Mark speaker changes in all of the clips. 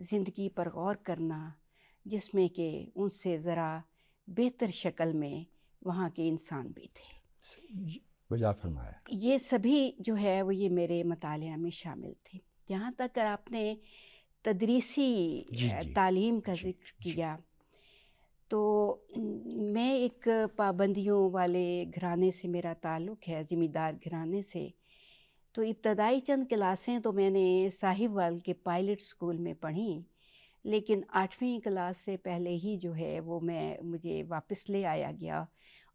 Speaker 1: زندگی پر غور کرنا، جس میں کہ ان سے ذرا بہتر شکل میں وہاں کے انسان بھی تھے۔
Speaker 2: وجہ فرمایا۔
Speaker 1: یہ سبھی جو ہے وہ یہ میرے مطالعہ میں شامل تھے۔ جہاں تک آپ نے تدریسی
Speaker 2: جی
Speaker 1: تعلیم کا
Speaker 2: جی
Speaker 1: ذکر
Speaker 2: جی
Speaker 1: کیا، تو میں ایک پابندیوں والے گھرانے سے میرا تعلق ہے، ذمہ دار گھرانے سے۔ تو ابتدائی چند کلاسیں تو میں نے صاحب وال کے پائلٹ اسکول میں پڑھیں، لیکن 8ویں کلاس سے پہلے ہی جو ہے وہ مجھے واپس لے آیا گیا،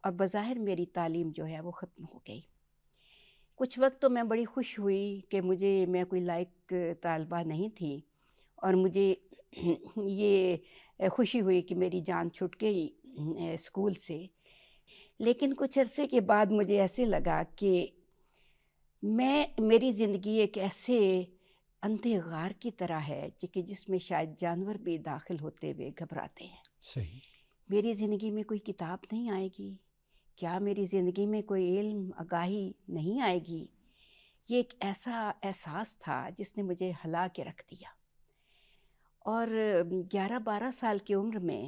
Speaker 1: اور بظاہر میری تعلیم جو ہے وہ ختم ہو گئی۔ کچھ وقت تو میں بڑی خوش ہوئی کہ میں کوئی لائق طالبہ نہیں تھی، اور مجھے یہ خوشی ہوئی کہ میری جان چھٹ گئی اسکول سے۔ لیکن کچھ عرصے کے بعد مجھے ایسے لگا کہ میری زندگی ایک ایسے اندھے غار کی طرح ہے کہ جس میں شاید جانور بھی داخل ہوتے ہوئے گھبراتے ہیں۔
Speaker 2: صحیح۔
Speaker 1: میری زندگی میں کوئی کتاب نہیں آئے گی، کیا میری زندگی میں کوئی علم آگاہی نہیں آئے گی؟ یہ ایک ایسا احساس تھا جس نے مجھے ہلا کے رکھ دیا، اور 11-12 سال کی عمر میں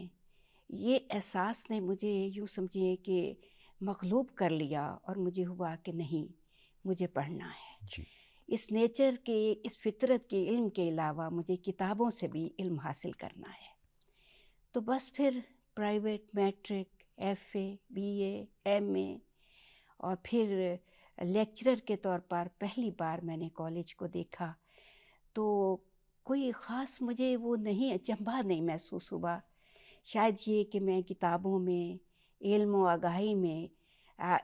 Speaker 1: یہ احساس نے مجھے یوں سمجھیے کہ مغلوب کر لیا، اور مجھے ہوا کہ نہیں، مجھے پڑھنا ہے۔
Speaker 2: جی
Speaker 1: اس نیچر کے، اس فطرت کے علم کے علاوہ مجھے کتابوں سے بھی علم حاصل کرنا ہے۔ تو بس پھر private, matric, F A, B A, M A, اور پھر لیکچرر کے طور پر پہلی بار میں نے کالج کو دیکھا، تو کوئی خاص مجھے وہ نہیں، اچنبھا نہیں محسوس ہوا۔ شاید یہ کہ میں کتابوں میں، علم و آگاہی میں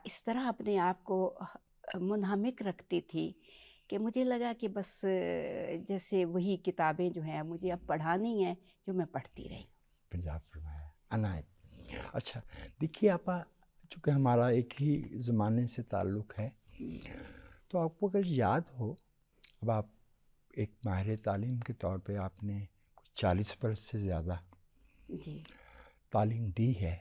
Speaker 1: اس طرح اپنے آپ کو منہمک رکھتی تھی کہ مجھے لگا کہ بس جیسے وہی کتابیں جو ہیں مجھے اب پڑھانی ہیں جو میں پڑھتی رہی۔
Speaker 2: بجا فرمایا عنایت۔ اچھا دیکھیے آپا، چونکہ ہمارا ایک ہی زمانے سے تعلق ہے، تو آپ کو اگر یاد ہو، اب آپ ایک ماہر تعلیم کے طور پہ آپ نے 40 برس سے زیادہ
Speaker 1: جی
Speaker 2: تعلیم دی ہے،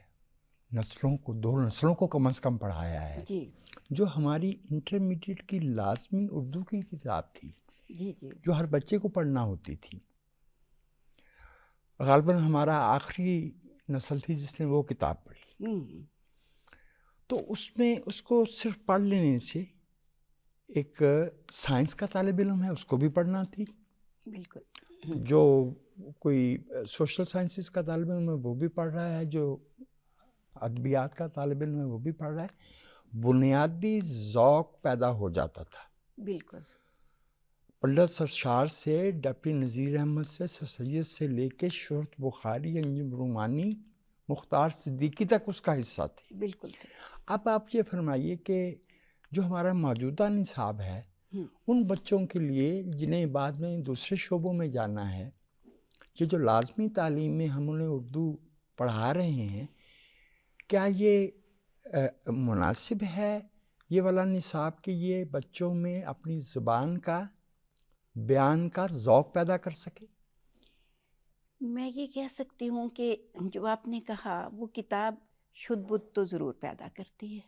Speaker 2: نسلوں کو، 2 نسلوں کو کم از کم پڑھایا ہے،
Speaker 1: جی
Speaker 2: جو ہماری انٹرمیڈیٹ کی لازمی اردو کی کتاب تھی،
Speaker 1: جی جی
Speaker 2: جو ہر بچے کو پڑھنا ہوتی تھی، غالباً ہمارا آخری نسل تھی جس نے وہ کتاب پڑھی۔ تو اس میں اس کو صرف پڑھ لینے سے، ایک سائنس کا طالب علم ہے اس کو بھی پڑھنا تھی،
Speaker 1: بالکل،
Speaker 2: جو کوئی سوشل سائنسز کا طالب علم ہے وہ بھی پڑھ رہا ہے، جو ادبیات کا طالب علم ہے وہ بھی پڑھ رہا ہے، بنیادی ذوق پیدا ہو جاتا تھا۔
Speaker 1: بالکل،
Speaker 2: پنڈت سرشار سے، ڈاکٹر نذیر احمد سے، سر سید سے لے کے شہرت بخاری، انجم رومانی، مختار صدیقی تک اس کا حصہ تھی۔
Speaker 1: بالکل۔
Speaker 2: اب آپ یہ فرمائیے کہ جو ہمارا موجودہ نصاب ہے، ان بچوں کے لیے جنہیں بعد میں دوسرے شعبوں میں جانا ہے، یہ جو لازمی تعلیم میں ہم انہیں اردو پڑھا رہے ہیں، کیا یہ مناسب ہے یہ والا نصاب کہ یہ بچوں میں اپنی زبان کا، بیان کا ذوق پیدا کر سکے؟
Speaker 1: میں یہ کہہ سکتی ہوں کہ جو آپ نے کہا وہ کتاب شد بدھ تو ضرور پیدا کرتی ہے،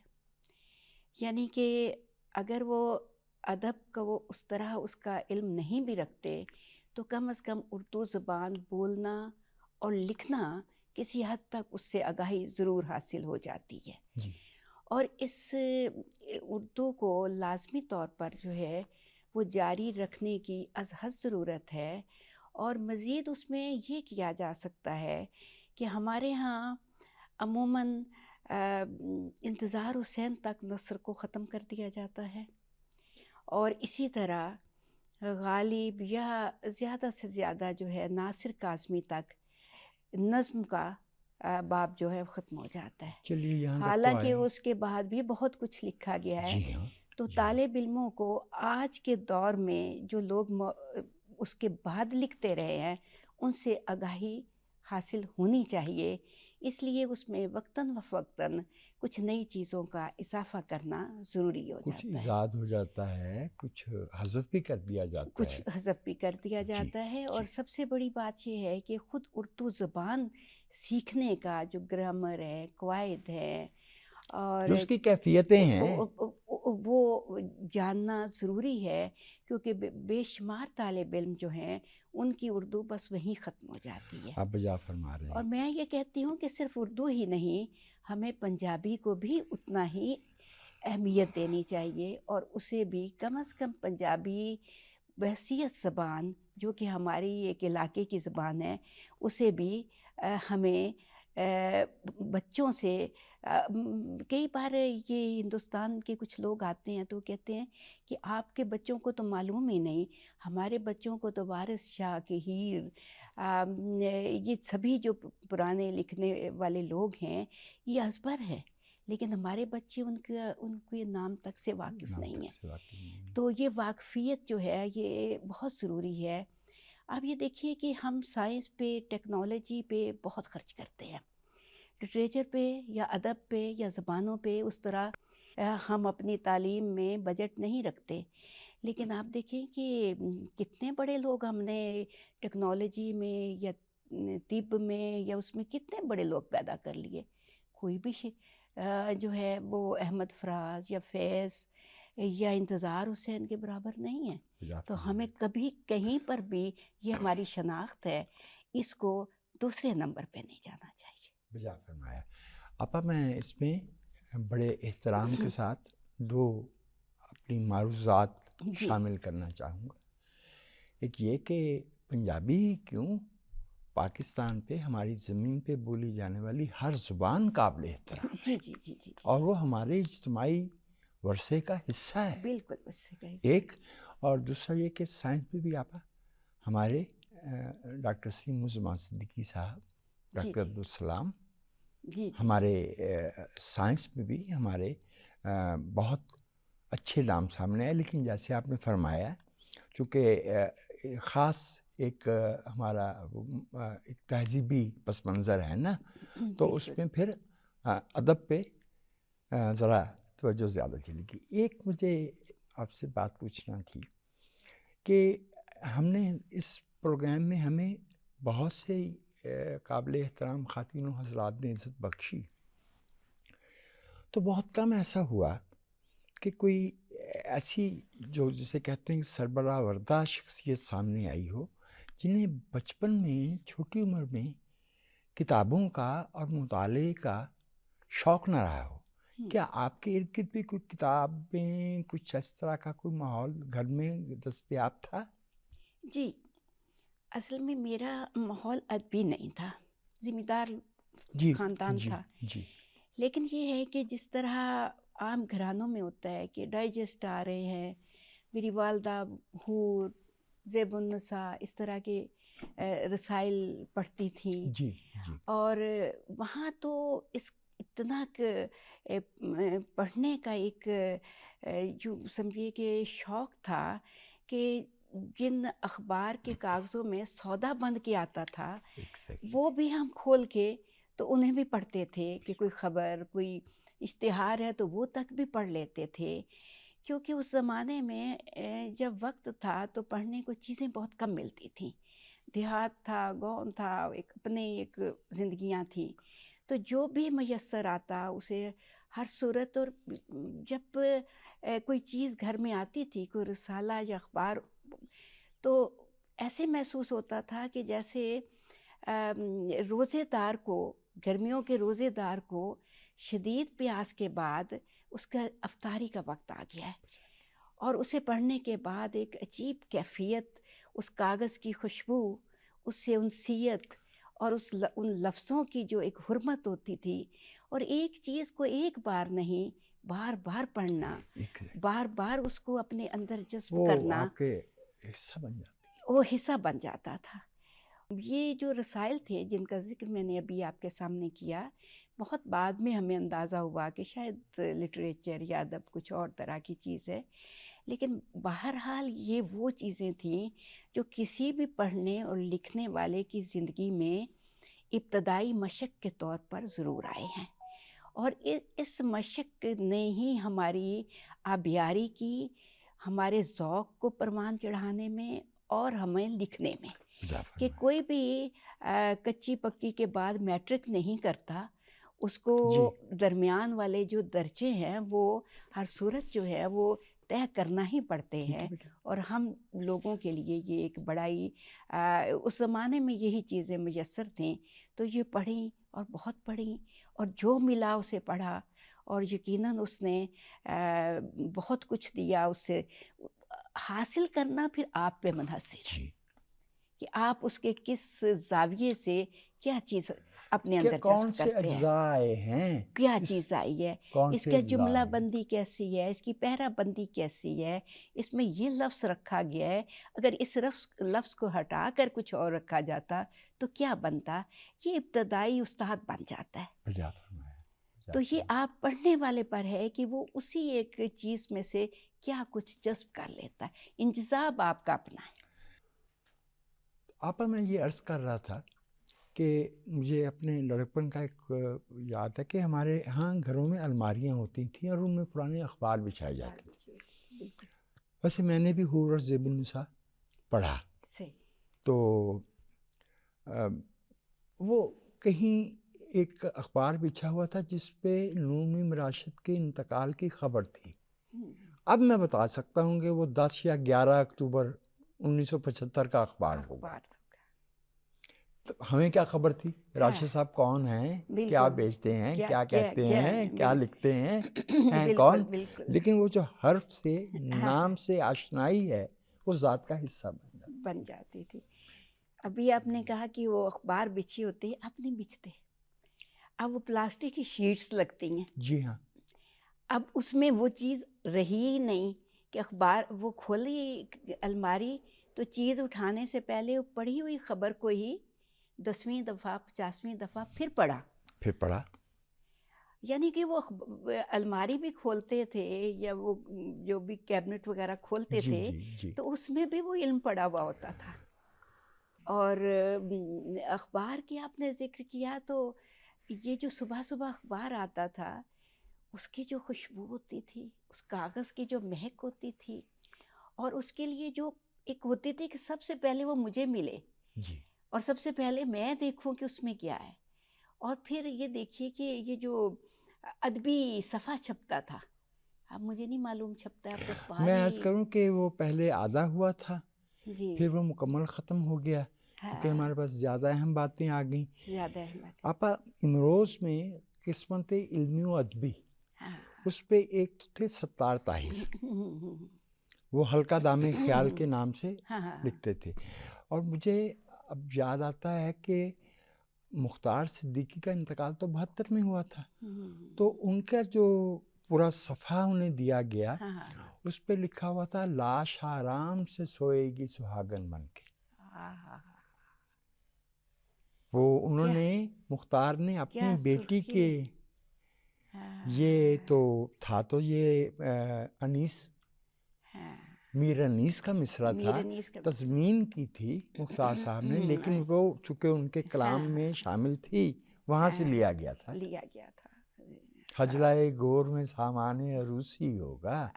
Speaker 1: یعنی کہ اگر وہ ادب کا وہ اس طرح اس کا علم نہیں بھی رکھتے تو کم از کم اردو زبان بولنا اور لکھنا کسی حد تک اس سے آگاہی ضرور حاصل ہو جاتی ہے۔
Speaker 2: جی
Speaker 1: اور اس اردو کو لازمی طور پر جو ہے وہ جاری رکھنے کی از حد ضرورت ہے، اور مزید اس میں یہ کیا جا سکتا ہے کہ ہمارے ہاں عموماً انتظار حسین تک نثر کو ختم کر دیا جاتا ہے، اور اسی طرح غالب یا زیادہ سے زیادہ جو ہے ناصر کاظمی تک نظم کا باب جو ہے ختم ہو جاتا ہے۔
Speaker 2: چلیے یہاں تک تو
Speaker 1: حالانکہ
Speaker 2: آئے۔
Speaker 1: اس کے بعد بھی بہت کچھ لکھا گیا ہے،
Speaker 2: جی ہاں،
Speaker 1: تو
Speaker 2: جی
Speaker 1: طالب علموں کو آج کے دور میں جو لوگ اس کے بعد لکھتے رہے ہیں ان سے آگاہی حاصل ہونی چاہیے، اس لیے اس میں وقتاً فوقتاً کچھ نئی چیزوں کا اضافہ کرنا ضروری ہو
Speaker 2: کچھ
Speaker 1: جاتا ہے،
Speaker 2: ایجاد ہو جاتا ہے، کچھ حذف بھی کر دیا جاتا
Speaker 1: کچھ
Speaker 2: ہے۔
Speaker 1: حذف بھی کر دیا
Speaker 2: جی
Speaker 1: جاتا ہے، اور
Speaker 2: جی
Speaker 1: سب سے بڑی بات یہ ہے کہ خود اردو زبان سیکھنے کا جو گرامر ہے، قواعد ہے، اور
Speaker 2: جو اس کی کیفیتیں ہیں،
Speaker 1: وہ جاننا ضروری ہے، کیونکہ بے شمار طالب علم جو ہیں ان کی اردو بس وہیں ختم ہو جاتی ہے۔
Speaker 2: آپ بجا فرما رہے
Speaker 1: اور
Speaker 2: ہیں۔
Speaker 1: میں یہ کہتی ہوں کہ صرف اردو ہی نہیں، ہمیں پنجابی کو بھی اتنا ہی اہمیت دینی چاہیے، اور اسے بھی کم از کم پنجابی بحیثیت زبان جو کہ ہماری ایک علاقے کی زبان ہے، اسے بھی ہمیں بچوں سے کئی بار یہ ہندوستان کے کچھ لوگ آتے ہیں تو کہتے ہیں کہ آپ کے بچوں کو تو معلوم ہی نہیں، ہمارے بچوں کو تو وارث شاہ کے ہیر یہ سبھی جو پرانے لکھنے والے لوگ ہیں یہ ازبر ہے، لیکن ہمارے بچے ان کے نام تک سے واقف
Speaker 2: نام
Speaker 1: نہیں
Speaker 2: تک
Speaker 1: ہیں۔
Speaker 2: سے واقعی نہیں ہے۔
Speaker 1: تو یہ واقفیت جو ہے یہ بہت ضروری ہے۔ اب یہ دیکھیے کہ ہم سائنس پہ، ٹیکنالوجی پہ بہت خرچ کرتے ہیں، لٹریچر پہ یا ادب پہ یا زبانوں پہ اس طرح ہم اپنی تعلیم میں بجٹ نہیں رکھتے، لیکن آپ دیکھیں کہ کتنے بڑے لوگ ہم نے ٹیکنالوجی میں یا طب میں یا اس میں کتنے بڑے لوگ پیدا کر لیے۔ کوئی بھی جو ہے وہ احمد فراز یا فیض یا انتظار حسین کے برابر نہیں ہے۔
Speaker 2: بجا
Speaker 1: تو
Speaker 2: فرما
Speaker 1: ہمیں
Speaker 2: رہے ہیں۔
Speaker 1: کبھی کہیں پر بھی یہ ہماری شناخت ہے، اس کو دوسرے نمبر پہ نہیں جانا چاہیے۔
Speaker 2: بجا فرمایا۔ آپا میں اس میں بڑے احترام کے ساتھ دو اپنی معروضات
Speaker 1: جی
Speaker 2: شامل کرنا چاہوں گا۔ ایک یہ کہ پنجابی ہی کیوں، پاکستان پہ ہماری زمین پہ بولی جانے والی ہر زبان قابل احترام
Speaker 1: جی
Speaker 2: ہے،
Speaker 1: جی جی جی
Speaker 2: اور وہ ہمارے اجتماعی ورثے کا حصہ ہے،
Speaker 1: بالکل اس سے کہیں
Speaker 2: ایک۔ اور دوسرا یہ کہ سائنس میں بھی آپا ہمارے ڈاکٹر سیم الزمان صدیقی صاحب،
Speaker 1: جی
Speaker 2: ڈاکٹر
Speaker 1: جی
Speaker 2: عبدالسلام،
Speaker 1: جی
Speaker 2: ہمارے سائنس میں بھی ہمارے بہت اچھے نام سامنے آئے، لیکن جیسے آپ نے فرمایا چونکہ خاص ایک ہمارا ایک تہذیبی پس منظر ہے نا، تو اس
Speaker 1: بالکل
Speaker 2: میں پھر ادب پہ ذرا توجہ زیادہ چلے گی۔ ایک مجھے آپ سے بات پوچھنا تھی کہ ہم نے اس پروگرام میں ہمیں بہت سے قابل احترام خواتین و حضرات نے عزت بخشی، تو بہت کم ایسا ہوا کہ کوئی ایسی جو جسے کہتے ہیں سربراہ وردہ شخصیت سامنے آئی ہو، جنہیں بچپن میں چھوٹی عمر میں کتابوں کا اور مطالعے کا شوق نہ رہا ہو۔ کیا آپ کے ارد گرد بھی کوئی کتابیں، کچھ اس طرح کا کوئی ماحول گھر میں دستیاب تھا؟
Speaker 1: جی، اصل میں میرا ماحول ادبی نہیں تھا، ذمہ دار
Speaker 2: جی
Speaker 1: خاندان
Speaker 2: جی
Speaker 1: تھا،
Speaker 2: جی
Speaker 1: لیکن یہ ہے کہ جس طرح عام گھرانوں میں ہوتا ہے کہ ڈائجسٹ آ رہے ہیں، میری والدہ حور، زیب النساء اس طرح کے رسائل پڑھتی تھیں،
Speaker 2: جی جی
Speaker 1: اور وہاں تو اس اتنا پڑھنے کا ایک جو سمجھیے کہ شوق تھا کہ جن اخبار کے کاغذوں میں سودا بند کے آتا تھا
Speaker 2: exactly.
Speaker 1: وہ بھی ہم کھول کے تو انہیں بھی پڑھتے تھے، کہ کوئی خبر، کوئی اشتہار ہے تو وہ تک بھی پڑھ لیتے تھے، کیونکہ اس زمانے میں جب وقت تھا تو پڑھنے کو چیزیں بہت کم ملتی تھیں، دیہات تھا، گاؤں تھا، ایک اپنے ایک زندگیاں تھیں، تو جو بھی میسر آتا اسے ہر صورت، اور جب کوئی چیز گھر میں آتی تھی، کوئی رسالہ یا اخبار، تو ایسے محسوس ہوتا تھا کہ جیسے روزے دار کو، گرمیوں کے روزے دار کو شدید پیاس کے بعد اس کا افطاری کا وقت آ گیا ہے، اور اسے پڑھنے کے بعد ایک عجیب کیفیت، اس کاغذ کی خوشبو، اس سے انسیت، اور ان لفظوں کی جو ایک حرمت ہوتی تھی، اور ایک چیز کو ایک بار نہیں بار بار پڑھنا، بار بار اس کو اپنے اندر جذب
Speaker 2: وہ
Speaker 1: کرنا،
Speaker 2: آپ کے حصہ بن جاتی،
Speaker 1: وہ حصہ بن جاتا تھا۔ یہ جو رسائل تھے جن کا ذکر میں نے ابھی آپ کے سامنے کیا، بہت بعد میں ہمیں اندازہ ہوا کہ شاید لٹریچر یا ادب کچھ اور طرح کی چیز ہے، لیکن بہرحال یہ وہ چیزیں تھیں جو کسی بھی پڑھنے اور لکھنے والے کی زندگی میں ابتدائی مشق کے طور پر ضرور آئے ہیں، اور اس مشق نے ہی ہماری آبیاری کی، ہمارے ذوق کو پروان چڑھانے میں اور ہمیں لکھنے میں، کہ کوئی بھی کچی پکی کے بعد میٹرک نہیں کرتا، اس کو
Speaker 2: جی
Speaker 1: درمیان والے جو درجے ہیں وہ ہر صورت جو ہے وہ طے کرنا ہی پڑتے ہیں، اور ہم لوگوں کے لیے یہ ایک بڑا ہی اس زمانے میں یہی چیزیں میسر تھیں، تو یہ پڑھیں اور بہت پڑھیں، اور جو ملا اسے پڑھا، اور یقیناً اس نے بہت کچھ دیا، اس سے حاصل کرنا پھر آپ پہ منحصر ہے
Speaker 2: جی
Speaker 1: کہ آپ اس کے کس زاویے سے کیا چیز اپنے
Speaker 2: کہ
Speaker 1: اندر
Speaker 2: کون
Speaker 1: جذب
Speaker 2: سے
Speaker 1: کرتے ہیں،
Speaker 2: اجزاء آئے ہیں،
Speaker 1: کیا
Speaker 2: اس
Speaker 1: چیز آئی ہے،
Speaker 2: کون
Speaker 1: اس
Speaker 2: سے
Speaker 1: کا
Speaker 2: اجزاء
Speaker 1: جملہ
Speaker 2: آئے ہیں.
Speaker 1: بندی کیسی ہے، اس کی پیرا بندی کیسی ہے، اس میں یہ لفظ رکھا گیا ہے، اگر اس لفظ کو ہٹا کر کچھ اور رکھا جاتا تو کیا بنتا، یہ ابتدائی استاد بن جاتا ہے۔
Speaker 2: بجا فرمایا، بجا
Speaker 1: تو یہ
Speaker 2: فرمایا.
Speaker 1: آپ پڑھنے والے پر ہے کہ وہ اسی ایک چیز میں سے کیا کچھ جذب کر لیتا ہے، انجذاب آپ کا اپنا ہے۔
Speaker 2: آپا میں یہ عرض کر رہا تھا کہ مجھے اپنے لڑکپن کا ایک یاد ہے کہ ہمارے ہاں گھروں میں الماریاں ہوتی تھیں اور ان میں پرانے اخبار بچھائے جاتے تھے۔
Speaker 1: بالکل
Speaker 2: ویسے میں نے بھی حور اور زیب النساء پڑھا،
Speaker 1: صحیح۔
Speaker 2: تو وہ کہیں ایک اخبار بچھا ہوا تھا جس پہ نور راشد کے انتقال کی خبر تھی۔ اب میں بتا سکتا ہوں کہ وہ 10 یا 11 اکتوبر 1975 کا اخبار ہوگا۔ تو ہمیں کیا خبر تھی راشد صاحب کون ہیں، کیا بیچتے ہیں، کیا کہتے ہیں، کیا لکھتے ہیں، ہیں کون، لیکن وہ جو حرف سے نام سے آشنائی ہے وہ ذات کا حصہ
Speaker 1: بن جاتی تھی۔ ابھی آپ نے کہا کہ وہ اخبار بچھی ہوتی ہے، اب نہیں بچتے، اب وہ پلاسٹک کی شیٹس لگتی ہیں۔
Speaker 2: جی ہاں،
Speaker 1: اب اس میں وہ چیز رہی ہی نہیں کہ اخبار وہ کھولی الماری تو چیز اٹھانے سے پہلے وہ پڑھی ہوئی خبر کو ہی 10ویں دفعہ 50ویں دفعہ پھر پڑھا، یعنی کہ وہ الماری بھی کھولتے تھے یا وہ جو بھی کیبنٹ وغیرہ کھولتے
Speaker 2: جی
Speaker 1: تھے
Speaker 2: جی جی
Speaker 1: تو اس میں بھی وہ علم پڑا ہوا ہوتا تھا۔ اور اخبار کی آپ نے ذکر کیا تو یہ جو صبح صبح اخبار آتا تھا اس کی جو خوشبو ہوتی تھی، اس کاغذ کی جو مہک ہوتی تھی، اور اس کے لیے جو ایک ہوتی تھی کہ سب سے پہلے وہ مجھے ملے
Speaker 2: جی
Speaker 1: اور سب سے پہلے میں دیکھوں کہ اس میں کیا ہے، اور پھر یہ دیکھیے کہ یہ جو ادبی صفحہ چھپتا تھا، اب مجھے نہیں معلوم چھپتا ہے اب تو اخبار
Speaker 2: میں عرض
Speaker 1: ہی۔
Speaker 2: کروں کہ وہ پہلے آدھا ہوا تھا،
Speaker 1: جی
Speaker 2: پھر وہ مکمل ختم ہو گیا کیونکہ ہمارے پاس زیادہ اہم باتیں آ گئیں۔
Speaker 1: زیادہ احمد
Speaker 2: آپا امروز میں قسمت علمی و ادبی، اس پہ ایک تو تھے ستار طاہر، وہ حلقہ دام خیال کے نام سے لکھتے تھے، اور مجھے اب یاد آتا ہے کہ مختار صدیقی کا انتقال تو 72 میں ہوا تھا، تو ان کا جو پورا صفحہ انہیں دیا گیا اس پہ لکھا ہوا تھا لاش آرام سے سوئے گی سہاگن بن کے۔ وہ انہوں نے مختار نے اپنی بیٹی کے یہ تو تھا تو یہ انیس میر انیس کا مصرع تھا، تضمین کی تھی مختار صاحب نے، لیکن وہ چونکہ ان کے کلام میں شامل تھی وہاں سے لیا گیا تھا۔ حجلہ گور میں سامان عروسی ہوگا،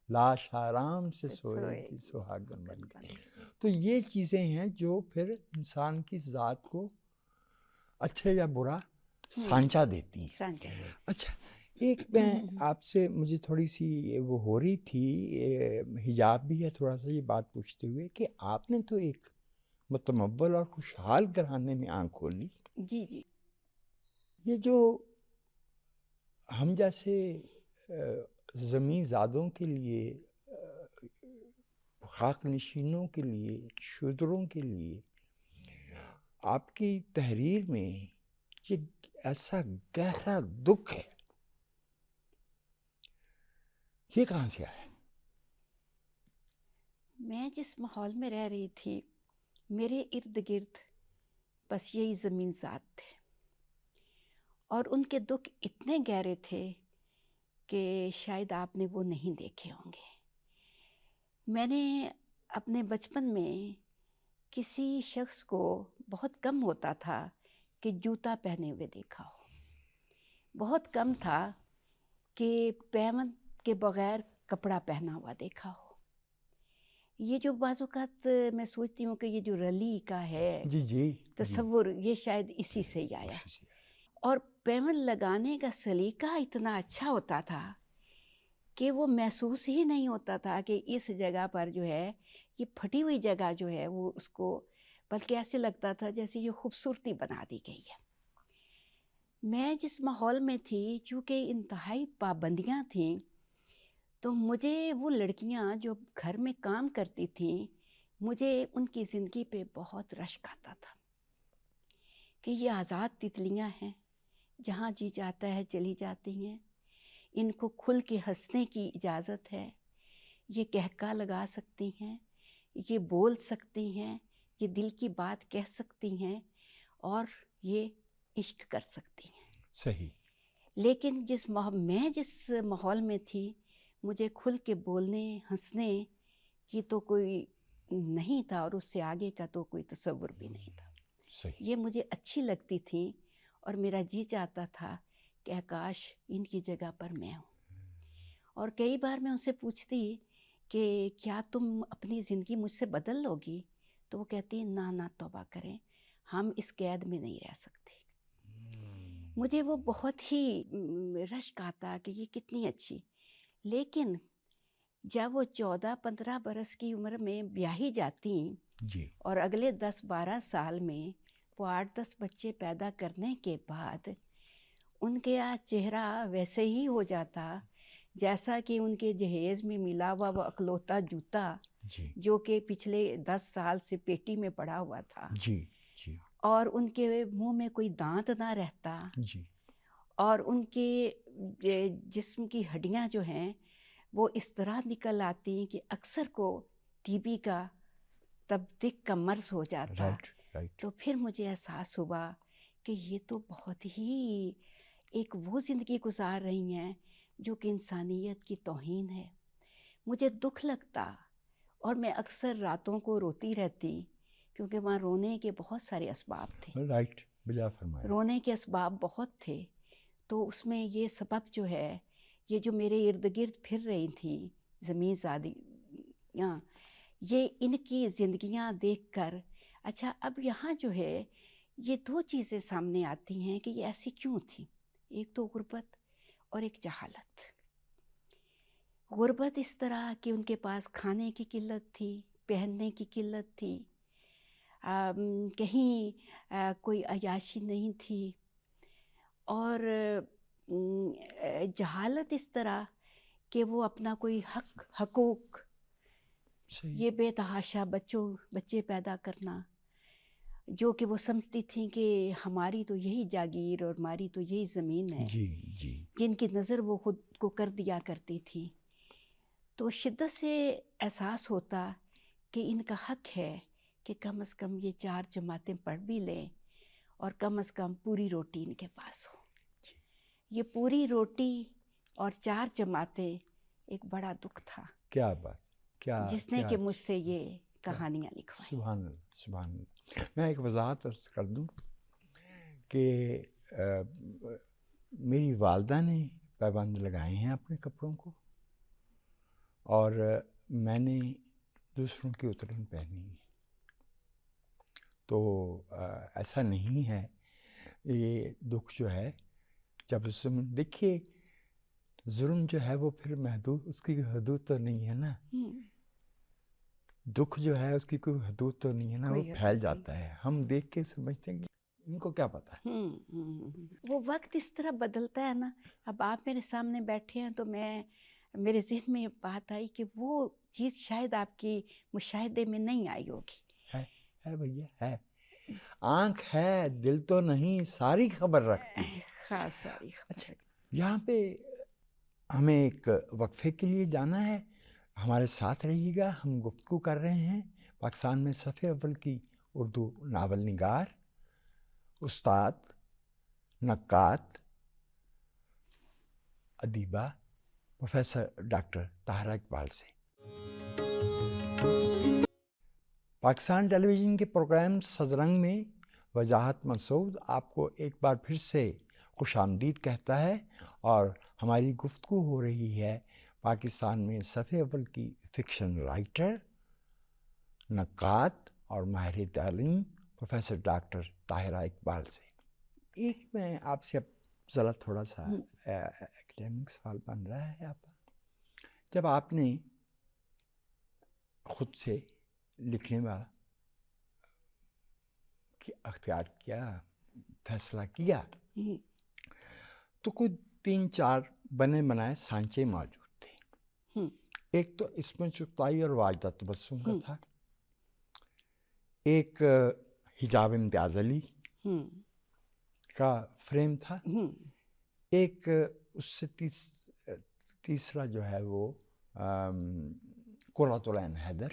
Speaker 2: لاش آرام سے سوئے گی سہاگن بن کے۔ تو یہ چیزیں ہیں جو پھر انسان کی ذات کو اچھے یا برا سانچہ دیتی ہیں۔ اچھا، ایک میں آپ سے مجھے تھوڑی سی وہ ہو رہی تھی، حجاب بھی ہے تھوڑا سا، یہ بات پوچھتے ہوئے کہ آپ نے تو ایک متمول اور خوشحال گھرانے میں آنکھ کھولی۔
Speaker 1: جی جی،
Speaker 2: یہ جو ہم جیسے زمین زادوں کے لیے، خاک نشینوں کے لیے، شودروں کے لیے آپ کی تحریر میں یہ ایسا گہرا دکھ ہے، یہ کہاں سے آیا؟
Speaker 1: میں جس ماحول میں رہ رہی تھی میرے ارد گرد بس یہی زمین ذات تھے، اور ان کے دکھ اتنے گہرے تھے کہ شاید آپ نے وہ نہیں دیکھے ہوں گے۔ میں نے اپنے بچپن میں کسی شخص کو بہت کم ہوتا تھا کہ جوتا پہنے ہوئے دیکھا ہو، بہت کم تھا کہ پیوند کے بغیر کپڑا پہنا ہوا دیکھا ہو۔ یہ جو بعض اوقات میں سوچتی ہوں کہ یہ جو رلی کا ہے
Speaker 2: جی جی
Speaker 1: تصور، یہ شاید اسی سے ہی آیا۔ اور پیون لگانے کا سلیقہ اتنا اچھا ہوتا تھا کہ وہ محسوس ہی نہیں ہوتا تھا کہ اس جگہ پر جو ہے یہ پھٹی ہوئی جگہ جو ہے وہ اس کو، بلکہ ایسے لگتا تھا جیسے یہ خوبصورتی بنا دی گئی ہے۔ میں جس ماحول میں تھی، چونکہ انتہائی پابندیاں تھیں، تو مجھے وہ لڑکیاں جو گھر میں کام کرتی تھیں، مجھے ان کی زندگی پہ بہت رشک آتا تھا کہ یہ آزاد تتلیاں ہیں، جہاں جی چاہتا ہے چلی جاتی ہیں، ان کو کھل کے ہنسنے کی اجازت ہے، یہ کہکا لگا سکتی ہیں، یہ بول سکتی ہیں، یہ دل کی بات کہہ سکتی ہیں، اور یہ عشق کر سکتی ہیں۔
Speaker 2: صحیح۔
Speaker 1: لیکن میں جس ماحول میں تھی، مجھے کھل کے بولنے ہنسنے کی تو کوئی نہیں تھا، اور اس سے آگے کا تو کوئی تصور بھی نہیں تھا۔
Speaker 2: صحیح۔
Speaker 1: یہ مجھے اچھی لگتی تھیں، اور میرا جی چاہتا تھا کہ کاش ان کی جگہ پر میں ہوں۔ اور کئی بار میں ان سے پوچھتی کہ کیا تم اپنی زندگی مجھ سے بدل لو گی؟ تو وہ کہتی نہ توبہ کریں، ہم اس قید میں نہیں رہ سکتے۔ مجھے وہ بہت ہی رشک آتا کہ یہ کتنی اچھی، لیکن جب وہ 14-15 برس کی عمر میں بیاہی جاتی
Speaker 2: جی۔
Speaker 1: اور اگلے 10-12 سال میں وہ 8-10 بچے پیدا کرنے کے بعد ان کا چہرہ ویسے ہی ہو جاتا جیسا کہ ان کے جہیز میں ملا ہوا وہ اکلوتا جوتا
Speaker 2: جی۔
Speaker 1: جو کہ پچھلے 10 سال سے پیٹی میں پڑا ہوا تھا،
Speaker 2: جی۔ جی۔
Speaker 1: اور ان کے منہ میں کوئی دانت نہ رہتا،
Speaker 2: جی۔ اور
Speaker 1: اور ان کے جسم کی ہڈیاں جو ہیں وہ اس طرح نکل آتی کہ اکثر کو ٹی بی کا تب کا مرض ہو جاتا۔
Speaker 2: رائٹ۔
Speaker 1: تو پھر مجھے احساس ہوا کہ یہ تو بہت ہی ایک وہ زندگی گزار رہی ہیں جو کہ انسانیت کی توہین ہے۔ مجھے دکھ لگتا، اور میں اکثر راتوں کو روتی رہتی، کیونکہ وہاں رونے کے بہت سارے اسباب تھے۔
Speaker 2: رائٹ، بلا فرمایا۔
Speaker 1: رونے کے اسباب بہت تھے، تو اس میں یہ سبب جو ہے، یہ جو میرے ارد گرد پھر رہی تھیں زمین زادیاں، یہ ان کی زندگیاں دیکھ کر اچھا اب یہاں جو ہے یہ 2 چیزیں سامنے آتی ہیں کہ یہ ایسی کیوں تھیں۔ ایک تو غربت اور ایک جہالت۔ غربت اس طرح کہ ان کے پاس کھانے کی قلت تھی، پہننے کی قلت تھی، کہیں کوئی عیاشی نہیں تھی، اور جہالت اس طرح کہ وہ اپنا کوئی حقوق، یہ بے تحاشا بچے پیدا کرنا، جو کہ وہ سمجھتی تھیں کہ ہماری تو یہی جاگیر اور ہماری تو یہی زمین ہے،
Speaker 2: جی۔ جی۔
Speaker 1: جن کی نظر وہ خود کو کر دیا کرتی تھی۔ تو شدت سے احساس ہوتا کہ ان کا حق ہے کہ کم از کم یہ 4 جماعتیں پڑھ بھی لیں، اور کم از کم پوری روٹی ان کے پاس ہو۔ یہ پوری روٹی اور 4 جماعتیں ایک بڑا دکھ تھا۔
Speaker 2: کیا بات، کیا
Speaker 1: جس نے کہ مجھ سے یہ کہانیاں لکھوائیں۔
Speaker 2: سبحان اللہ، سبحان اللہ۔ میں ایک وضاحت عرض کر دوں کہ میری والدہ نے پابند لگائے ہیں اپنے کپڑوں کو، اور میں نے دوسروں کی اترن پہنی ہے۔ تو ایسا نہیں ہے، یہ دکھ جو ہے جب دیکھیے ظلم جو ہے وہ پھر محدود، اس کی حدود تو نہیں ہے نا، دکھ جو ہے اس کی کوئی حدود تو نہیں ہے نا، وہ پھیل جاتا ہے، ہم دیکھ کے سمجھتے ہیں کہ ان کو کیا پتہ ہے۔
Speaker 1: وہ وقت اس طرح بدلتا ہے نا۔ اب آپ میرے سامنے بیٹھے ہیں تو میرے ذہن میں یہ بات آئی کہ وہ چیز شاید آپ کی مشاہدے میں نہیں آئی ہوگی۔
Speaker 2: ہے بھیا، ہے، آنکھ ہے دل تو نہیں، ساری خبر رکھتی ہے۔
Speaker 1: خاص ساری خبر۔
Speaker 2: اچھا، یہاں پہ ہمیں ایک وقفے کے لیے جانا ہے، ہمارے ساتھ رہیے گا۔ ہم گفتگو کر رہے ہیں پاکستان میں صفحے اول کی اردو ناول نگار، استاد، نقاد، ادیبہ پروفیسر ڈاکٹر طاہرہ اقبال سے۔ پاکستان ٹیلی ویژن کے پروگرام صدرنگ میں وجاہت مسعود آپ کو ایک بار پھر سے خوش آمدید کہتا ہے، اور ہماری گفتگو ہو رہی ہے پاکستان میں صفحے اول کی فکشن رائٹر، نقاد اور ماہر تعلیم پروفیسر ڈاکٹر طاہرہ اقبال سے۔ ایک میں آپ سے اب ذرا تھوڑا سا ایکڈیمک سوال بن رہا ہے آپ، جب آپ نے خود سے لکھنے والا اختیار کیا، فیصلہ کیا، تو کوئی 3-4 بنے بنائے سانچے موجود تھے. ایک تو اسم چغتائی اور واجدہ تبسم کا تھا، ایک حجاب امتیاز علی کا فریم تھا، ایک اس سے تیسرا جو ہے وہ قرۃ العین حیدر.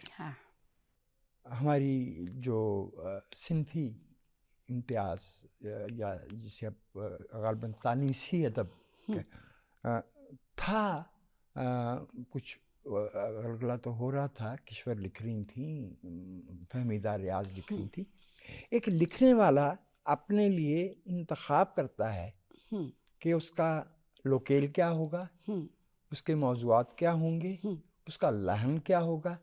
Speaker 2: ہماری جو صنفی امتیاز یا جسے اب غالباً تانیسی ادب تھا، کچھ غلغلہ تو ہو رہا تھا، کشور لکھ رہی تھیں، فہمیدہ ریاض لکھ رہی تھی. ایک لکھنے والا اپنے لیے انتخاب کرتا ہے کہ اس کا لوکیل کیا ہوگا، اس کے موضوعات کیا ہوں گے، اس کا لحن کیا ہوگا.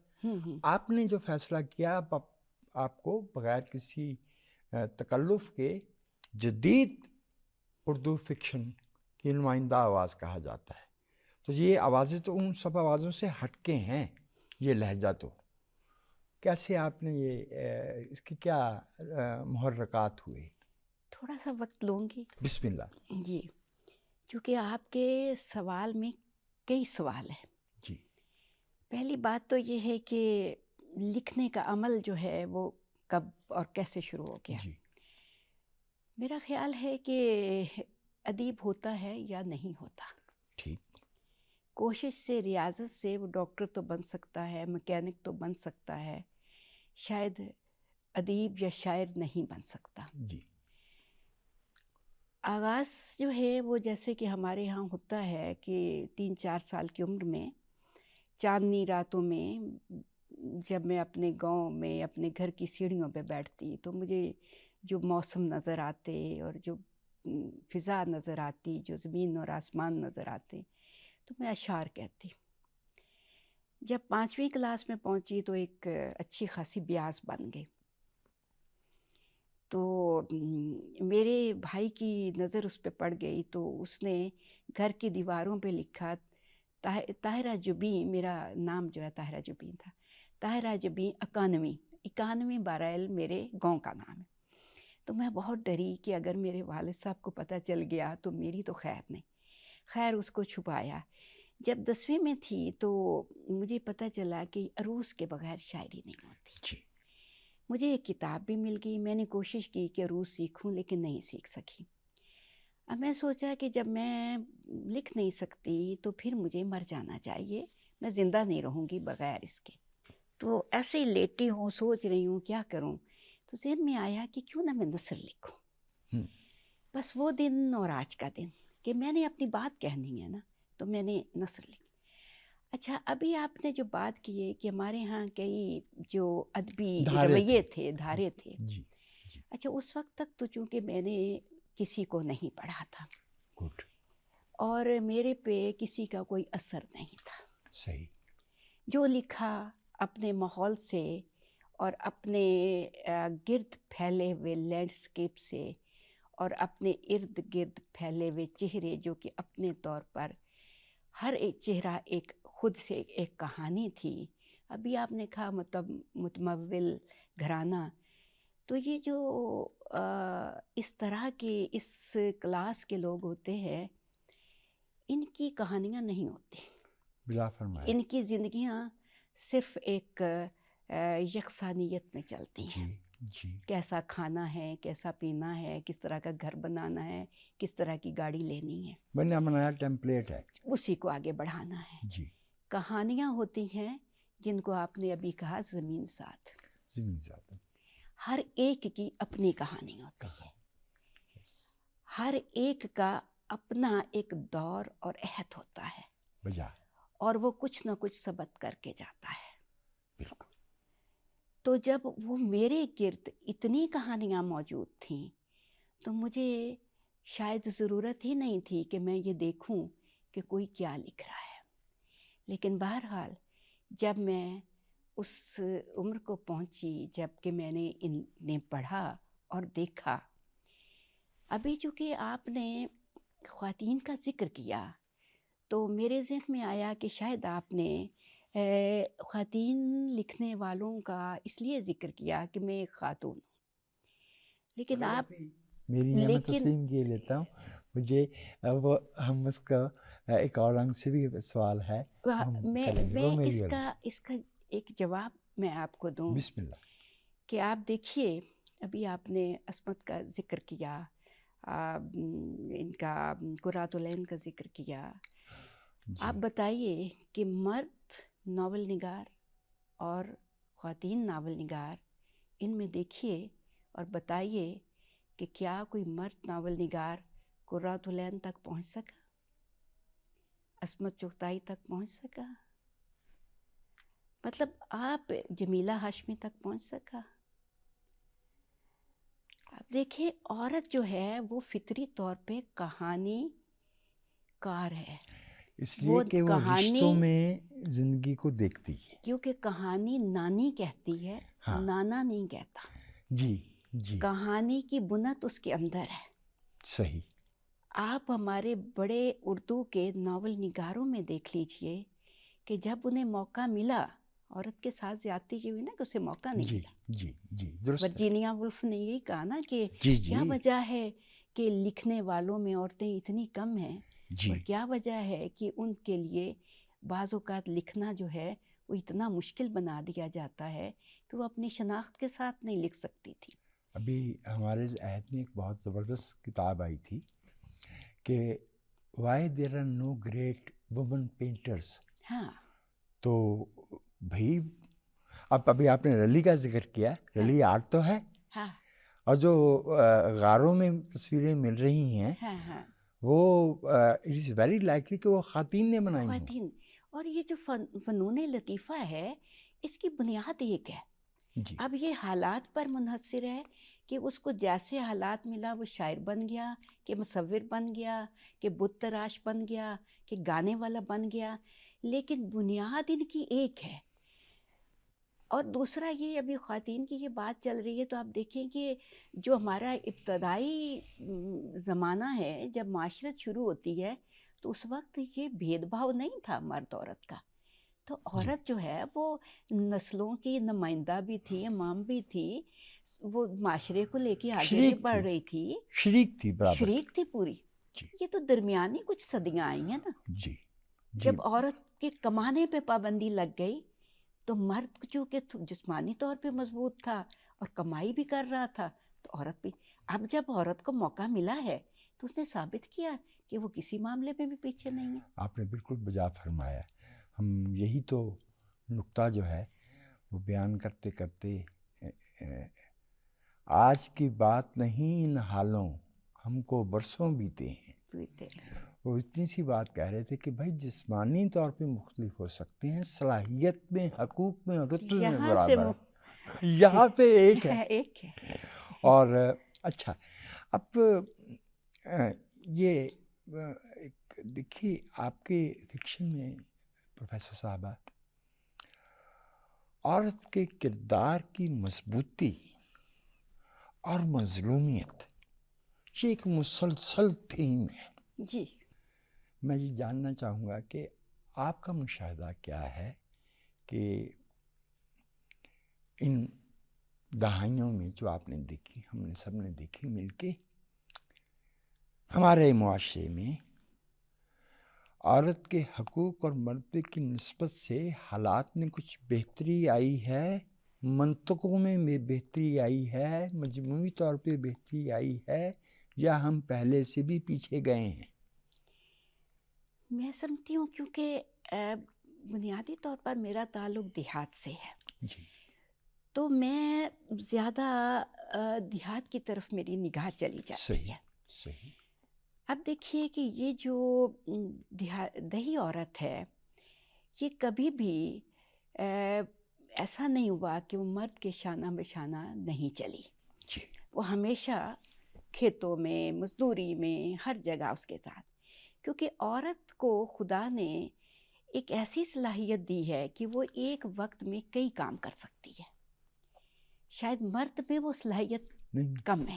Speaker 2: آپ نے جو فیصلہ کیا، آپ کو بغیر کسی تکلف کے جدید اردو فکشن کی نمائندہ آواز کہا جاتا ہے. تو یہ آوازیں تو ان سب آوازوں سے ہٹ کے ہیں، یہ لہجہ تو کیسے آپ نے یہ اس کے کیا محرکات ہوئے؟
Speaker 1: تھوڑا سا وقت لوں گی.
Speaker 2: بسم اللہ.
Speaker 1: جی، کیونکہ آپ کے سوال میں کئی سوال ہیں.
Speaker 2: جی.
Speaker 1: پہلی بات تو یہ ہے کہ لکھنے کا عمل جو ہے وہ کب اور کیسے شروع ہو گیا.
Speaker 2: جی.
Speaker 1: میرا خیال ہے کہ ادیب ہوتا ہے یا نہیں ہوتا.
Speaker 2: ٹھیک.
Speaker 1: کوشش سے، ریاضت سے وہ ڈاکٹر تو بن سکتا ہے، مکینک تو بن سکتا ہے، شاید ادیب یا شاعر نہیں بن سکتا.
Speaker 2: جی.
Speaker 1: آغاز جو ہے وہ جیسے کہ ہمارے ہاں ہوتا ہے کہ 3-4 سال کی عمر میں چاندنی راتوں میں جب میں اپنے گاؤں میں اپنے گھر کی سیڑھیوں پہ بیٹھتی تو مجھے جو موسم نظر آتے اور جو فضا نظر آتی، جو زمین اور آسمان نظر آتے، تو میں اشعار کہتی. جب 5ویں کلاس میں پہنچی تو ایک اچھی خاصی بیاس بن گئی. تو میرے بھائی کی نظر اس پہ پڑ گئی تو اس نے گھر کی دیواروں پہ لکھا، طاہرہ جبیں، میرا نام جو ہے طاہرہ جبیں تھا، طاہرہ جبیں 91 بارائل میرے گاؤں کا نام ہے. تو میں بہت ڈری کہ اگر میرے والد صاحب کو پتہ چل گیا تو میری تو خیر نہیں. خیر اس کو چھپایا. جب 10ویں میں تھی تو مجھے پتہ چلا کہ عروس کے بغیر شاعری نہیں ہوتی.
Speaker 2: جی.
Speaker 1: مجھے ایک کتاب بھی مل گئی، میں نے کوشش کی کہ عروس سیکھوں لیکن نہیں سیکھ سکی. اب میں سوچا کہ جب میں لکھ نہیں سکتی تو پھر مجھے مر جانا چاہیے، میں زندہ نہیں رہوں گی بغیر اس کے. تو ایسے ہی لیٹی ہوں، سوچ رہی ہوں کیا کروں، تو ذہن میں آیا کہ کیوں نہ میں نثر لکھوں. بس وہ دن اور آج کا دن کہ میں نے اپنی بات کہنی ہے نا، تو میں نے نثر لکھی. اچھا، ابھی آپ نے جو بات کی ہے کہ ہمارے ہاں کئی جو ادبی رویے تھے، دھارے تھے.
Speaker 2: جی.
Speaker 1: اچھا، اس وقت تک تو چونکہ میں نے کسی کو نہیں پڑھا تھا،
Speaker 2: گڈ.
Speaker 1: اور میرے پہ کسی کا کوئی اثر نہیں تھا.
Speaker 2: صحیح.
Speaker 1: جو لکھا اپنے ماحول سے اور اپنے گرد پھیلے ہوئے لینڈسکیپ سے اور اپنے ارد گرد پھیلے ہوئے چہرے جو کہ اپنے طور پر ہر ایک چہرہ ایک خود سے ایک کہانی تھی. ابھی آپ نے کہا متمول گھرانہ، تو یہ جو اس طرح کے اس کلاس کے لوگ ہوتے ہیں، ان کی کہانیاں نہیں ہوتی.
Speaker 2: بلا فرمایا.
Speaker 1: ان کی زندگیاں صرف ایک یکسانیت میں چلتی ہیں.
Speaker 2: جی.
Speaker 1: کیسا کھانا ہے، کیسا پینا ہے، کس طرح کا گھر بنانا ہے، کس طرح کی گاڑی لینی ہے،
Speaker 2: بنا بنایا ٹیمپلیٹ ہے،
Speaker 1: اسی کو آگے بڑھانا ہے.
Speaker 2: جی.
Speaker 1: کہانیاں ہوتی ہیں جن کو آپ نے ابھی کہا زمین ساتھ.
Speaker 2: زمین ذات.
Speaker 1: ہر ایک کی اپنی کہانی ہوتی ہے، ہر ایک کا اپنا ایک دور اور عہد ہوتا ہے،
Speaker 2: بجا.
Speaker 1: اور وہ کچھ نہ کچھ ثبت کر کے جاتا ہے.
Speaker 2: بالکل.
Speaker 1: تو جب وہ میرے گرد اتنی کہانیاں موجود تھیں تو مجھے شاید ضرورت ہی نہیں تھی کہ میں یہ دیکھوں کہ کوئی کیا لکھ رہا ہے. لیکن بہرحال جب میں اس عمر کو پہنچی جب کہ میں نے انہیں پڑھا اور دیکھا، ابھی چونکہ آپ نے خواتین کا ذکر کیا تو میرے ذہن میں آیا کہ شاید آپ نے خواتین لکھنے والوں کا اس لیے ذکر کیا کہ میں ایک خاتون ہوں، لیکن آپ
Speaker 2: میری میں
Speaker 1: لیکن
Speaker 2: تسلیم کیے لیتا ہوں. مجھے وہ ہم اس کا ایک اور رنگ سے بھی سوال ہے ہم کریں گے، وہ
Speaker 1: میں
Speaker 2: میری
Speaker 1: اس کا ایک جواب میں آپ کو دوں
Speaker 2: بسم اللہ.
Speaker 1: کہ آپ دیکھیے ابھی آپ نے عصمت کا ذکر کیا، ان کا قرۃ العین کا ذکر کیا. آپ بتائیے کہ مرد ناول نگار اور خواتین ناول نگار، ان میں دیکھیے اور بتائیے کہ کیا کوئی مرد ناول نگار قرۃ العین تک پہنچ سکا، عصمت چغتائی تک پہنچ سکا، مطلب آپ جمیلہ ہاشمی تک پہنچ سکا. آپ دیکھیں عورت جو ہے وہ فطری طور پہ کہانی کار ہے،
Speaker 2: اس لیے کہ وہ رشتوں میں زندگی کو دیکھتی ہے،
Speaker 1: کیونکہ کہانی نانی کہتی ہے، نانا نہیں کہتا.
Speaker 2: جی جی
Speaker 1: کہانی کی بنت اس کے اندر ہے.
Speaker 2: صحیح.
Speaker 1: آپ ہمارے بڑے اردو کے ناول نگاروں میں دیکھ لیجئے کہ جب انہیں موقع ملا، عورت کے ساتھ زیادتی یہ ہوئی نا کہ اسے موقع نہیں ملا.
Speaker 2: جی جی درست.
Speaker 1: ورجینیا وولف نے یہی کہا نا کہ کیا
Speaker 2: جی
Speaker 1: وجہ ہے کہ لکھنے والوں میں عورتیں اتنی کم ہیں،
Speaker 2: جی
Speaker 1: اور کیا وجہ ہے کہ ان کے لیے بعض اوقات لکھنا جو ہے وہ اتنا مشکل بنا دیا جاتا ہے کہ وہ اپنی شناخت کے ساتھ نہیں لکھ سکتی تھی.
Speaker 2: ابھی ہمارے عہد میں ایک بہت زبردست کتاب آئی تھی کہ why there are no great women painters.
Speaker 1: ہاں
Speaker 2: تو بھائی ابھی آپ نے رلی کا ذکر کیا، رلی آرٹ تو ہے،
Speaker 1: ہاں
Speaker 2: اور جو غاروں میں تصویریں مل رہی ہیں
Speaker 1: ہاں ہاں
Speaker 2: وہ اٹ از ویری لائکلی کہ وہ خواتین نے بنائی ہیں.
Speaker 1: خواتین. اور یہ جو فنون لطیفہ ہے اس کی بنیاد ایک ہے.
Speaker 2: جی
Speaker 1: اب یہ حالات پر منحصر ہے کہ اس کو جیسے حالات ملا وہ شاعر بن گیا، کہ مصور بن گیا، کہ بت تراش بن گیا، کہ گانے والا بن گیا، لیکن بنیاد ان کی ایک ہے. اور دوسرا یہ ابھی خواتین کی یہ بات چل رہی ہے تو آپ دیکھیں کہ جو ہمارا ابتدائی زمانہ ہے جب معاشرت شروع ہوتی ہے تو اس وقت یہ بھید بھاؤ نہیں تھا مرد عورت کا. تو عورت جو ہے وہ نسلوں کی نمائندہ بھی تھی، امام بھی تھی، وہ معاشرے کو لے کے آگے بھی بڑھ رہی تھی،
Speaker 2: شریک تھی، برابر
Speaker 1: شریک تھی پوری. یہ تو درمیانی کچھ صدیاں آئی ہیں نا.
Speaker 2: جی
Speaker 1: جب عورت کے کمانے پہ پابندی لگ گئی تو مرد چونکہ جسمانی طور پہ مضبوط تھا اور کمائی بھی کر رہا تھا تو عورت بھی. اب جب عورت کو موقع ملا ہے تو اس نے ثابت کیا کہ وہ کسی معاملے میں بھی پیچھے نہیں ہے.
Speaker 2: آپ نے بالکل بجا فرمایا. ہم یہی تو نقطہ جو ہے وہ بیان کرتے کرتے آج کی بات نہیں ان حالوں ہم کو برسوں بیتے ہیں. وہ اتنی سی بات کہہ رہے تھے کہ بھائی جسمانی طور پہ مختلف ہو سکتے ہیں، صلاحیت میں، حقوق میں اور رتبے میں برابر ہے، یہاں پہ ایک ہے. اور اچھا اب یہ دیکھیے آپ کے فکشن میں پروفیسر صاحبہ عورت کے کردار کی مضبوطی اور مظلومیت یہ ایک مسلسل تھیم ہے.
Speaker 1: جی
Speaker 2: میں یہ جاننا چاہوں گا کہ آپ کا مشاہدہ کیا ہے کہ ان دہائیوں میں جو آپ نے دیکھی، ہم نے سب نے دیکھی مل کے، ہمارے معاشرے میں عورت کے حقوق اور مرتبے کی نسبت سے حالات میں کچھ بہتری آئی ہے، منطقوں میں بہتری آئی ہے، مجموعی طور پہ بہتری آئی ہے، یا ہم پہلے سے بھی پیچھے گئے ہیں؟
Speaker 1: میں سمجھتی ہوں کیونکہ بنیادی طور پر میرا تعلق دیہات سے ہے
Speaker 2: جی
Speaker 1: تو میں زیادہ دیہات کی طرف میری نگاہ چلی جاتی ہے.
Speaker 2: صحیح.
Speaker 1: اب دیکھیے کہ یہ جو دیہی عورت ہے یہ کبھی بھی ایسا نہیں ہوا کہ وہ مرد کے شانہ بشانہ نہیں چلی.
Speaker 2: جی
Speaker 1: وہ ہمیشہ کھیتوں میں، مزدوری میں، ہر جگہ اس کے ساتھ، کیونکہ عورت کو خدا نے ایک ایسی صلاحیت دی ہے کہ وہ ایک وقت میں کئی کام کر سکتی ہے. شاید مرد میں وہ صلاحیت کم ہے.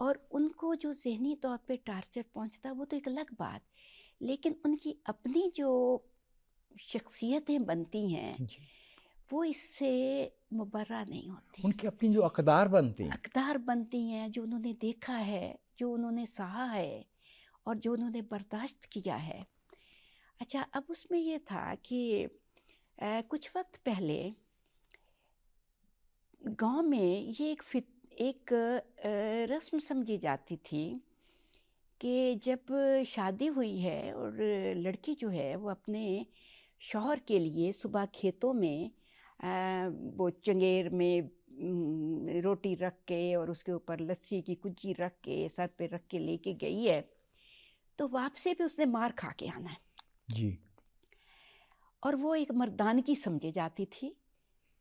Speaker 1: اور ان کو جو ذہنی طور پہ ٹارچر پہنچتا وہ تو ایک الگ بات، لیکن ان کی اپنی جو شخصیتیں بنتی ہیں
Speaker 2: جی،
Speaker 1: وہ اس سے مبرہ نہیں ہوتی،
Speaker 2: ان کی اپنی جو اقدار بنتی ہیں.
Speaker 1: اقدار بنتی ہیں جو انہوں نے دیکھا ہے، جو انہوں نے سہا ہے اور جو انہوں نے برداشت کیا ہے۔ اچھا، اب اس میں یہ تھا کہ کچھ وقت پہلے گاؤں میں یہ ایک رسم سمجھی جاتی تھی کہ جب شادی ہوئی ہے اور لڑکی جو ہے وہ اپنے شوہر کے لیے صبح کھیتوں میں وہ چنگیر میں روٹی رکھ کے اور اس کے اوپر لسی کی کجی رکھ کے سر پہ رکھ کے لے کے گئی ہے تو واپسی پہ اس نے مار کھا کے آنا ہے،
Speaker 2: جی،
Speaker 1: اور وہ ایک مردانگی سمجھی جاتی تھی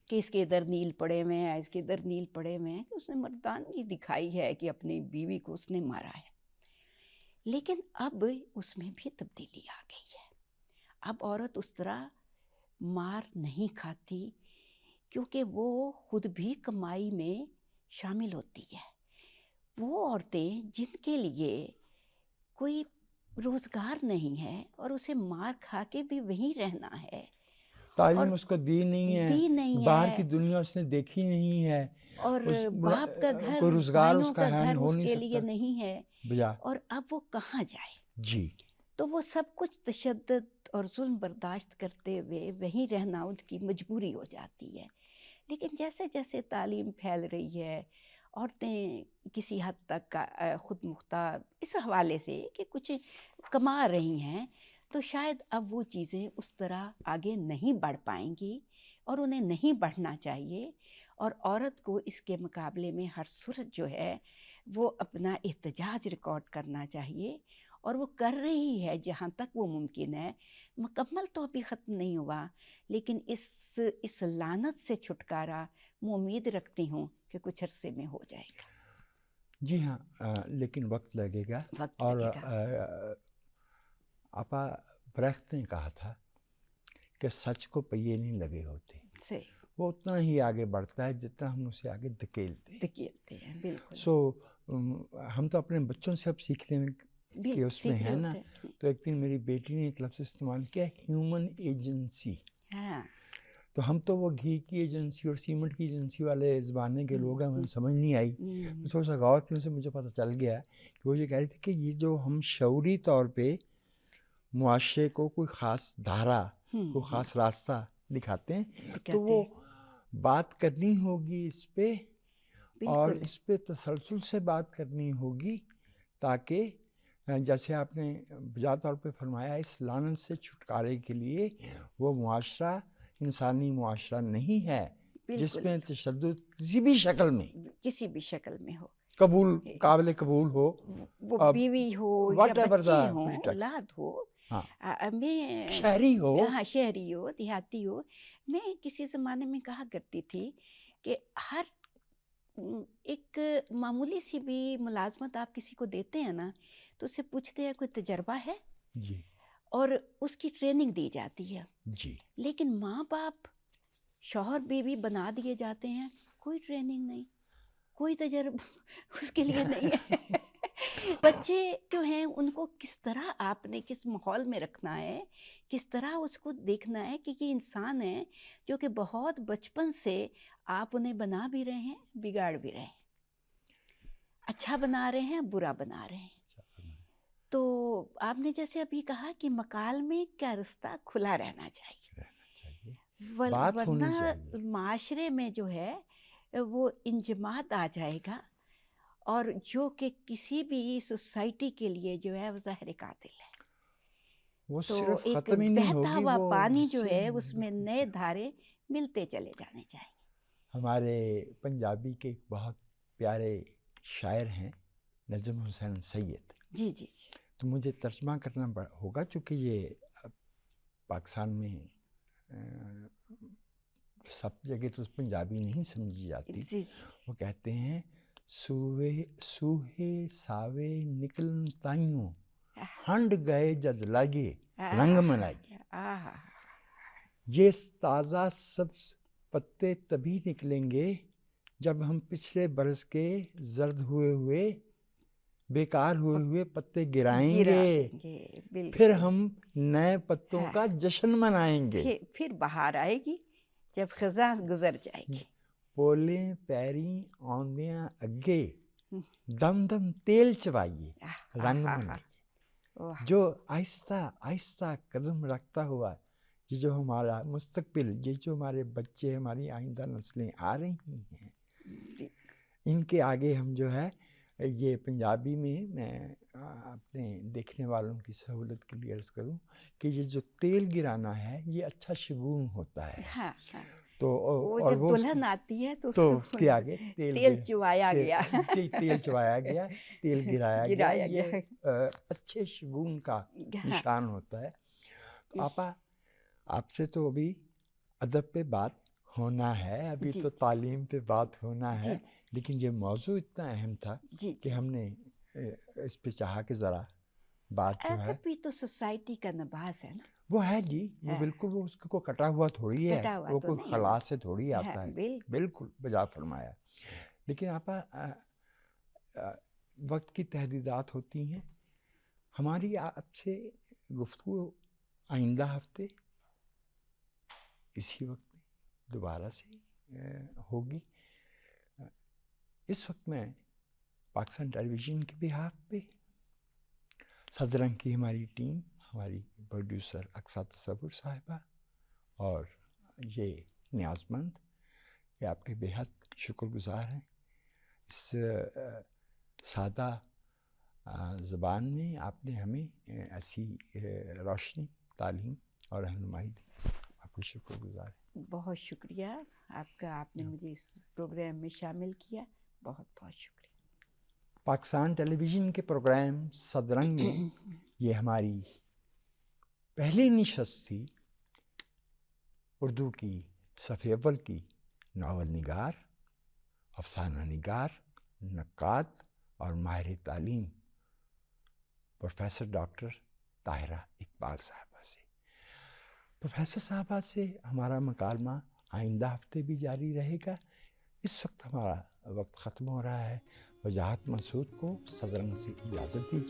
Speaker 1: کہ اس کے ادھر نیل پڑے ہوئے ہیں، اس کے ادھر نیل پڑے ہوئے ہیں، کہ اس نے مردانگی دکھائی ہے کہ اپنی بیوی کو اس نے مارا ہے۔ لیکن اب اس میں بھی تبدیلی آ گئی ہے، اب عورت اس طرح مار نہیں کھاتی کیونکہ وہ خود بھی کمائی میں شامل ہوتی ہے۔ وہ عورتیں جن کے لیے کوئی روزگار نہیں ہے اور اسے مار کھا کے بھی وہیں رہنا ہے،
Speaker 2: تعلیم اس کو دی نہیں باہر کی دنیا اس نے دیکھی نہیں ہے،
Speaker 1: اور باپ کا گھر،
Speaker 2: کوئی روزگار
Speaker 1: بھائیوں
Speaker 2: اس
Speaker 1: کا
Speaker 2: کا
Speaker 1: گھر
Speaker 2: ہو
Speaker 1: اس
Speaker 2: نہیں
Speaker 1: کے لیے
Speaker 2: سکتا
Speaker 1: نہیں ہے،
Speaker 2: بجا.
Speaker 1: اور اب وہ کہاں جائے؟
Speaker 2: جی،
Speaker 1: تو وہ سب کچھ تشدد اور ظلم برداشت کرتے ہوئے وہیں رہنا ان کی مجبوری ہو جاتی ہے۔ لیکن جیسے جیسے تعلیم پھیل رہی ہے، عورتیں کسی حد تک خود مختار اس حوالے سے کہ کچھ کما رہی ہیں، تو شاید اب وہ چیزیں اس طرح آگے نہیں بڑھ پائیں گی اور انہیں نہیں بڑھنا چاہیے، اور عورت کو اس کے مقابلے میں ہر صورت جو ہے وہ اپنا احتجاج ریکارڈ کرنا چاہیے، اور وہ کر رہی ہے جہاں تک وہ ممکن ہے۔ مکمل تو ابھی ختم نہیں ہوا، لیکن اس لعنت سے چھٹکارا میں امید رکھتی ہوں کہ کچھ عرصے میں ہو جائے گا۔
Speaker 2: جی ہاں، لیکن وقت لگے گا.
Speaker 1: وقت
Speaker 2: اور
Speaker 1: لگے گا۔
Speaker 2: آپا برخت نے کہا تھا کہ سچ کو پہیے نہیں لگے ہوتے،
Speaker 1: صحیح،
Speaker 2: وہ اتنا ہی آگے بڑھتا ہے جتنا ہم اسے آگے دھکیلتے ہیں.
Speaker 1: دھکیلتے ہیں، بالکل
Speaker 2: سو ہم تو اپنے بچوں سے اب سیکھنے کے اس میں
Speaker 1: سیکھ رہے
Speaker 2: ہیں نا.
Speaker 1: ہوتے ہیں۔
Speaker 2: تو ایک دن میری بیٹی نے ایک لفظ استعمال کیا، ہیومن ایجنسی.
Speaker 1: ہاں،
Speaker 2: تو ہم تو وہ گھی کی ایجنسی اور سیمنٹ کی ایجنسی والے زمانے کے لوگ ہیں، ہمیں سمجھ نہیں آئی. تھوڑا سا غور کرنے سے مجھے پتہ چل گیا کہ وہ یہ کہہ رہی تھی کہ یہ جو ہم شعوری طور پہ معاشرے کو کوئی خاص دھارا، کوئی خاص راستہ دکھاتے ہیں، تو وہ بات کرنی ہوگی اس پہ، اور اس پہ تسلسل سے بات کرنی ہوگی، تاکہ جیسے آپ نے بجا طور پہ فرمایا اس لعنت سے چھٹکارے کے لیے وہ معاشرہ انسانی معاشرہ نہیں ہے جس میں تشدد کسی بھی شکل میں
Speaker 1: ہو،
Speaker 2: قابل قبول ہو،
Speaker 1: وہ بیوی ہو یا بچے ہوں، اولاد ہو، میں
Speaker 2: شہری ہو،
Speaker 1: ہاں شہری ہو، دیہاتی ہو۔ میں کسی زمانے میں کہا کرتی تھی کہ ہر ایک معمولی سی بھی ملازمت آپ کسی کو دیتے ہیں نا تو اس سے پوچھتے ہیں کوئی تجربہ ہے،
Speaker 2: جی،
Speaker 1: اور اس کی ٹریننگ دی جاتی ہے.
Speaker 2: جی،
Speaker 1: لیکن ماں باپ، شوہر بیوی بنا دیے جاتے ہیں، کوئی ٹریننگ نہیں، کوئی تجربہ اس کے لیے نہیں ہے. بچے جو ہیں ان کو کس طرح آپ نے کس ماحول میں رکھنا ہے، کس طرح اس کو دیکھنا ہے کہ یہ انسان ہے جو کہ بہت بچپن سے آپ انہیں بنا بھی رہے ہیں، بگاڑ بھی رہے ہیں، اچھا بنا رہے ہیں، برا بنا رہے ہیں. تو آپ نے جیسے ابھی کہا کہ مکالمے کا رستہ کھلا رہنا چاہیے، ورنہ معاشرے میں جو ہے وہ انجماد آ جائے گا، اور جو کہ کسی بھی سوسائٹی کے لیے جو ہے وہ ظاہر قاتل ہے.
Speaker 2: وہ
Speaker 1: تو
Speaker 2: صرف
Speaker 1: ایک
Speaker 2: ختم ہی نہیں
Speaker 1: بہتا
Speaker 2: ہوگی،
Speaker 1: ہوا
Speaker 2: وہ
Speaker 1: پانی جو ہے اس میں نئے دھارے ملتے چلے جانے چاہیے.
Speaker 2: ہمارے پنجابی کے ایک بہت پیارے شاعر ہیں نجم حسین سید.
Speaker 1: جی جی جی،
Speaker 2: تو مجھے ترجمہ کرنا ہوگا چونکہ یہ پاکستان میں سب جگہ تو پنجابی نہیں سمجھی جاتی.
Speaker 1: جی جی،
Speaker 2: وہ کہتے ہیں سوہے ساوے نکلن تائیوں ہنڈ گئے جد لاگے رنگ ملائیے. یہ تازہ سبز پتے تبھی نکلیں گے جب ہم پچھلے برس کے زرد ہوئے بیکار ہوئے پتے گرائیں
Speaker 1: گرا
Speaker 2: گے،
Speaker 1: دیں گے، بالکل.
Speaker 2: پھر ہم نئے پتوں
Speaker 1: ہاں.
Speaker 2: کا جشن منائیں گے.
Speaker 1: پھر بہار آئے گی جب خزاں گزر جائے گی.
Speaker 2: پولیں پیریں آندیاں اگے، دم دم تیل چبائیے رنگ منائیے.
Speaker 1: واہ.
Speaker 2: جو آہستہ آہستہ قدم رکھتا ہوا، یہ جو ہمارا مستقبل، یہ جو ہمارے بچے، ہماری آئندہ نسلیں آ رہی ہیں، ان کے آگے ہم جو ہے یہ پنجابی میں اپنے دیکھنے والوں کی سہولت کے لیے عرض کروں کہ یہ جو تیل گرانا ہے یہ اچھا شگون ہوتا ہے.
Speaker 1: ہاں ہاں.
Speaker 2: تو
Speaker 1: وہ
Speaker 2: اور
Speaker 1: جب دلہن آتی ہے تو
Speaker 2: اس کے آگے
Speaker 1: تیل چوایا گیا،
Speaker 2: تیل چوایا گیا، تیل گرایا گیا،
Speaker 1: گیا.
Speaker 2: یہ اچھے شگون کا نشان ہوتا ہے. تو آپا، آپ سے تو ابھی ادب پہ بات ہونا ہے، ابھی تو تعلیم پہ بات ہونا ہے، لیکن یہ موضوع اتنا اہم تھا کہ ہم نے اس پہ چاہا کہ ذرا بات جو ہے.
Speaker 1: ادب بھی تو سوسائٹی کا نباز ہے نا.
Speaker 2: وہ ہے جی، وہ بالکل، وہ اس کو کٹا ہوا تھوڑی ہے، وہ کوئی خلا سے تھوڑی آتا ہے. بالکل بجا فرمایا. لیکن آپا، وقت کی تحدیدات ہوتی ہیں. ہماری آپ سے گفتگو آئندہ ہفتے اسی وقت میں دوبارہ سے ہوگی. اس وقت میں پاکستان ٹیلی ویژن کے بہاف پہ صدرنگ کی ہماری ٹیم، ہماری پروڈیوسر اقصیٰ تصور صاحبہ اور یہ نیاز مند، یہ آپ کے بےحد شکر گزار ہیں. اس سادہ زبان میں آپ نے ہمیں ایسی روشنی، تعلیم اور رہنمائی دی. آپ کے شکر گزار ہیں.
Speaker 1: بہت شکریہ آپ کا، آپ نے مجھے اس پروگرام میں شامل کیا. بہت بہت شکریہ.
Speaker 2: پاکستان ٹیلی ویژن کے پروگرام صدرنگ میں یہ ہماری پہلی نشست تھی اردو کی صفحے اول کی ناول نگار، افسانہ نگار، نقاد اور ماہر تعلیم پروفیسر ڈاکٹر طاہرہ اقبال صاحبہ سے. پروفیسر صاحبہ سے ہمارا مکالمہ آئندہ ہفتے بھی جاری رہے گا. اس وقت ہمارا وقت ختم ہو رہا ہے. وجاہت مسعود کو صدرنگ سے اجازت دیجیے.